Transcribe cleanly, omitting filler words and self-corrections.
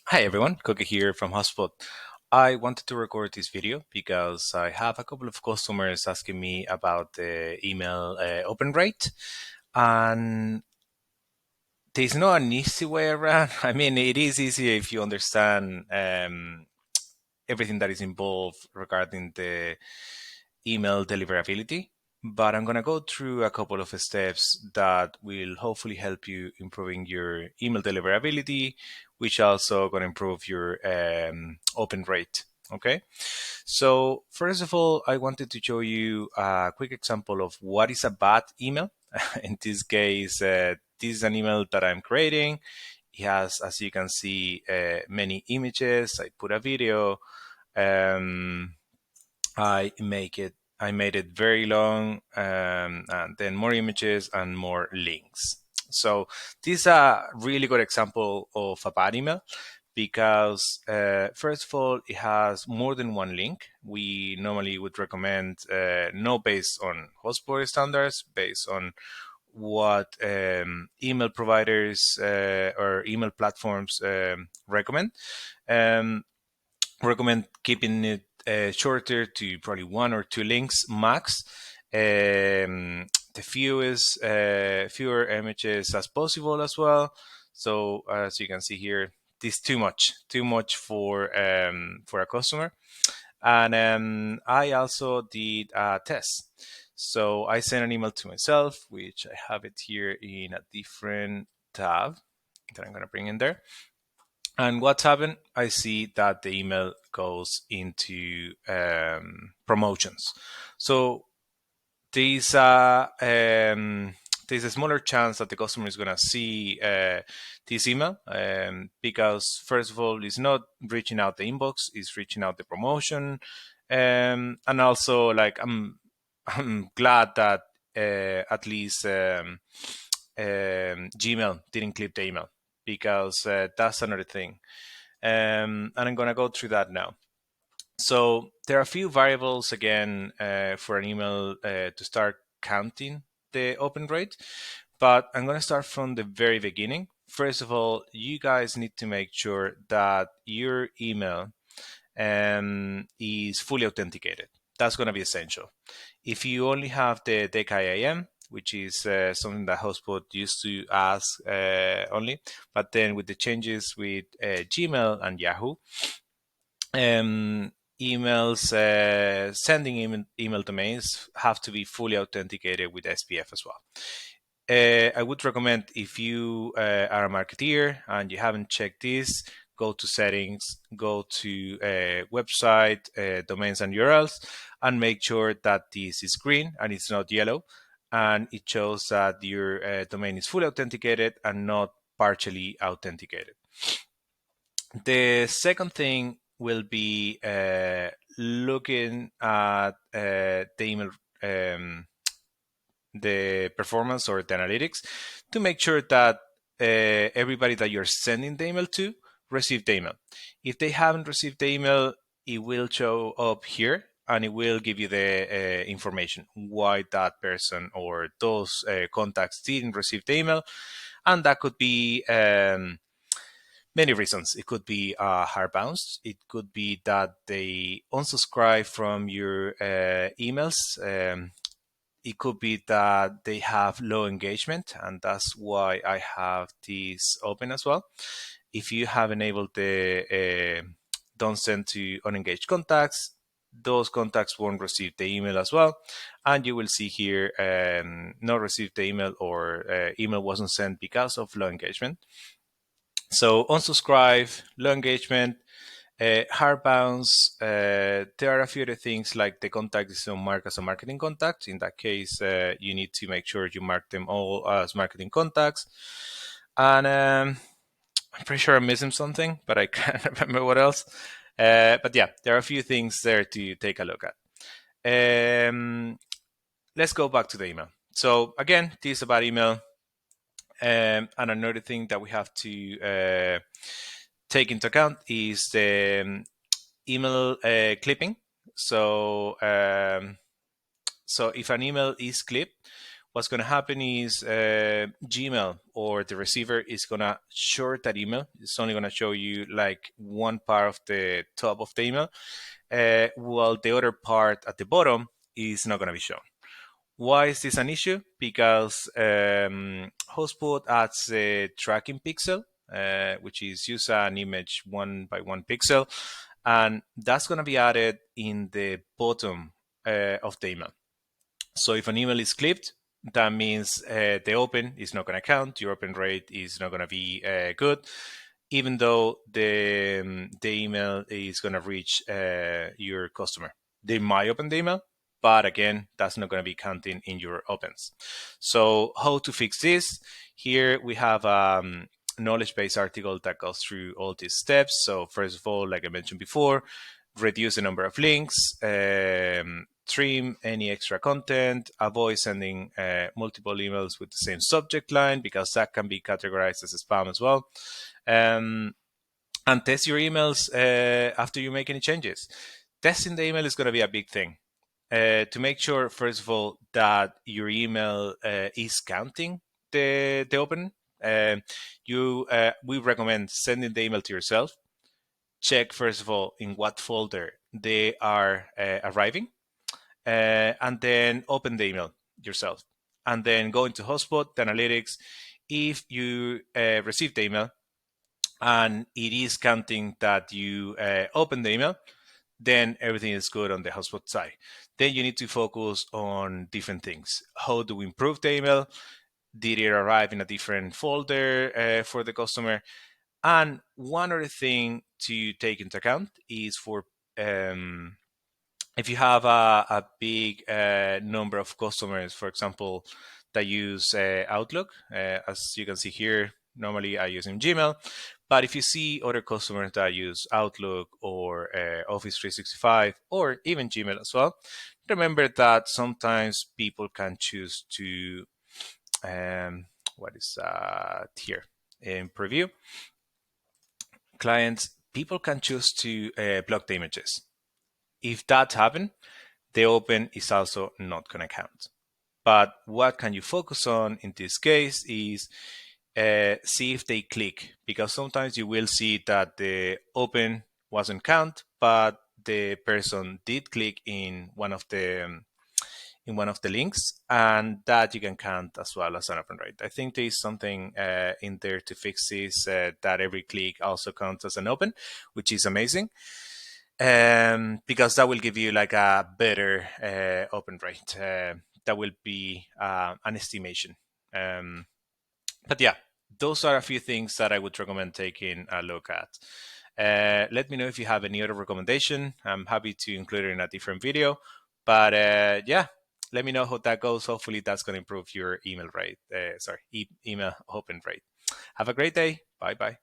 Hi everyone, Cookie here from HubSpot. I wanted to record this video because I have a couple of customers asking me about the email open rate, and there's not an easy way around. I mean, it is easy if you understand everything that is involved regarding the email deliverability. But I'm going to go through a couple of steps that will hopefully help you improving your email deliverability, which also going to improve your open rate. Okay. So first of all, I wanted to show you a quick example of what is a bad email. In this case, this is an email that I'm creating. It has, as you can see, many images. I put a video. Um, I made it very long, and then more images and more links. So this is a really good example of a bad email because first of all, it has more than one link. We normally would recommend no based on HubSpot standards, based on what email providers or email platforms Um, recommend keeping it shorter to probably one or two links max. The fewer images as possible as well. So as you can see here, this is too much for a customer. And I also did a test. So I sent an email to myself, which I have it here in a different tab that I'm going to bring in there. And what's happened? I see that the email goes into promotions. So there's there's a smaller chance that the customer is going to see this email because first of all, it's not reaching out the inbox; it's reaching out the promotion, and also like I'm glad that at least Gmail didn't clip the email because that's another thing. And I'm going to go through that now. So there are a few variables again for an email to start counting the open rate, but I'm going to start from the very beginning. First of all, you guys need to make sure that your email is fully authenticated. That's going to be essential. If you only have the DKIM, which is something that HubSpot used to ask only, but then with the changes with Gmail and Yahoo, emails, sending email domains have to be fully authenticated with SPF as well. I would recommend if you are a marketeer and you haven't checked this, go to settings, go to website, domains and URLs, and make sure that this is green and it's not yellow. And it shows that your domain is fully authenticated and not partially authenticated. The second thing will be looking at the email, the performance or the analytics to make sure that everybody that you're sending the email to received the email. If they haven't received the email, it will show up here and it will give you the information why that person or those contacts didn't receive the email. And that could be many reasons. It could be hard bounce. It could be that they unsubscribe from your emails. It could be that they have low engagement, and that's why I have this open as well. If you have enabled the don't send to unengaged contacts, those contacts won't receive the email as well. And you will see here not received the email or email wasn't sent because of low engagement. So unsubscribe, low engagement, hard bounce. There are a few other things like the contact is not marked as a marketing contact. In that case, you need to make sure you mark them all as marketing contacts. And I'm pretty sure I'm missing something, but I can't remember what else. But yeah, there are a few things there to take a look at. Let's go back to the email. So again, this is about email. And another thing that we have to take into account is the email clipping. So, so if an email is clipped, what's going to happen is Gmail or the receiver is going to short that email. It's only going to show you like one part of the top of the email, while the other part at the bottom is not going to be shown. Why is this an issue? Because HubSpot adds a tracking pixel, which is use an image 1 by 1 pixel, and that's going to be added in the bottom of the email. So if an email is clipped, that means the open is not going to count. Your open rate is not going to be good, even though the email is going to reach your customer. They might open the email, but again, that's not going to be counting in your opens. So how to fix this? Here we have a knowledge base article that goes through all these steps. So first of all, like I mentioned before, reduce the number of links, trim any extra content, avoid sending multiple emails with the same subject line because that can be categorized as spam as well. And test your emails after you make any changes. Testing the email is going to be a big thing. To make sure, first of all, that your email is counting the open, we recommend sending the email to yourself. Check, first of all, in what folder they are arriving, and then open the email yourself. And then go into HubSpot, the analytics. If you receive the email and it is counting that you open the email, then everything is good on the HubSpot side. Then you need to focus on different things. How do we improve the email? Did it arrive in a different folder for the customer? And one other thing to take into account is for if you have a big number of customers, for example, that use Outlook, as you can see here, normally I use in Gmail. But if you see other customers that use Outlook or Office 365 or even Gmail as well, remember that sometimes people can choose to, what is that here in preview? Clients, people can choose to block the images. If that happens, the open is also not going to count. But what can you focus on in this case is see if they click, because sometimes you will see that the open wasn't count, but the person did click in one of the links, and that you can count as well as an open rate. I think there is something in there to fix this, that every click also counts as an open, which is amazing. Because that will give you like a better open rate. That will be an estimation. But yeah, those are a few things that I would recommend taking a look at. Let me know if you have any other recommendation. I'm happy to include it in a different video. But yeah, let me know how that goes. Hopefully that's going to improve your email rate. Email open rate. Have a great day. Bye-bye.